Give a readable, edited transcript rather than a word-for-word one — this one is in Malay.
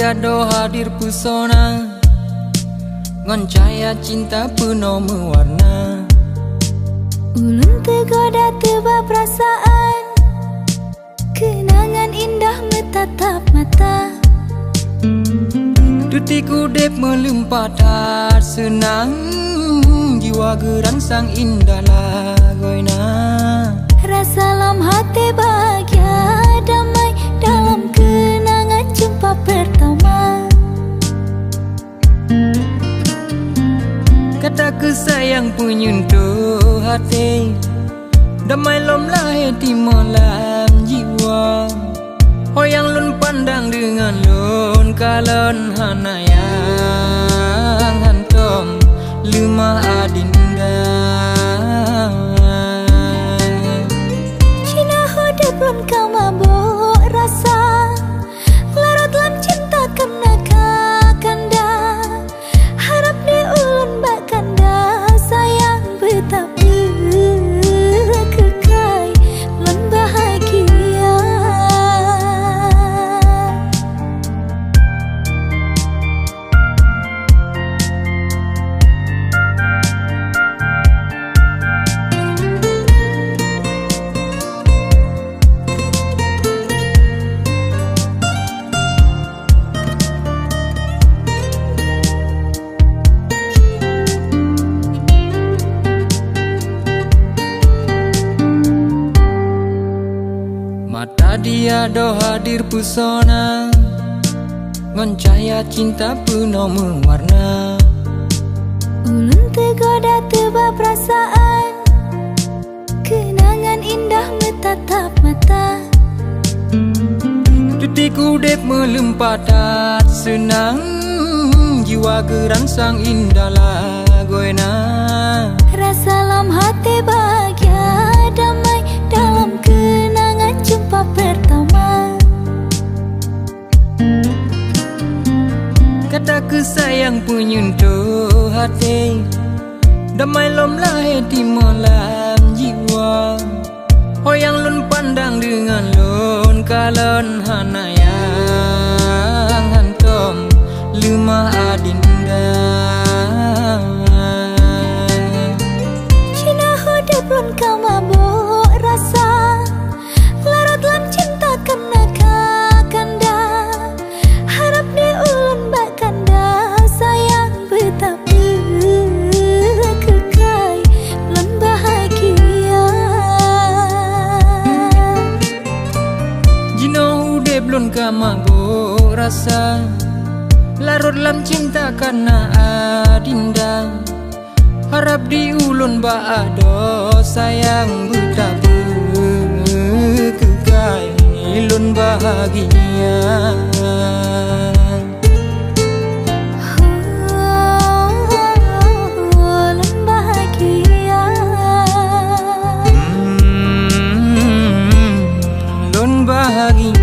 tiada hadir pesona, ngon cahaya cinta penuh mewarna. Ulun tergoda tiba perasaan, kenangan indah menatap mata. Detik udip melimpah tak senang, jiwa gerangsang indah lagoina. Rasa lam hati bahagia damai dalam kenangan jumpa pertama. Kata kesayang penyentuh hati, damai lom lahir di malam jiwa. Hoyang lun pandang dengan lun kalon hanayang hantom lemah adinda. Cina hodep lun kamabuk rasa, larut lam cinta kena kakanda. Harap di ulun bak kanda sayang betapa kekai lun bahagia. Mata dia do hadir pesona, ngon cahaya cinta penuh mewarna. Ulun tergoda tiba perasaan, kenangan indah menatap mata. Detik udip melimpah tak senang, jiwa gerangsang indah lagoina. Rasa lam hati bahagia damai dalam kenangan jumpa pertama. Kata kesayang penyentuh hati, damai lom lahir di malam jiwa. Hoyang lun pandang dengan lun kalon hanayang hantom lemah adinda. Cina hodep lun kamabuk rasa, larut lam cinta kena kakanda. Harap di ulun bak kanda sayang betapa kekai lun bahagia. Jino udip lun kamabuk rasa, larut lam cinta karena adinda. Harap di ulun bak ado sayang betapa kekai lun bahagia. Lun bahagia. Lun bahagia.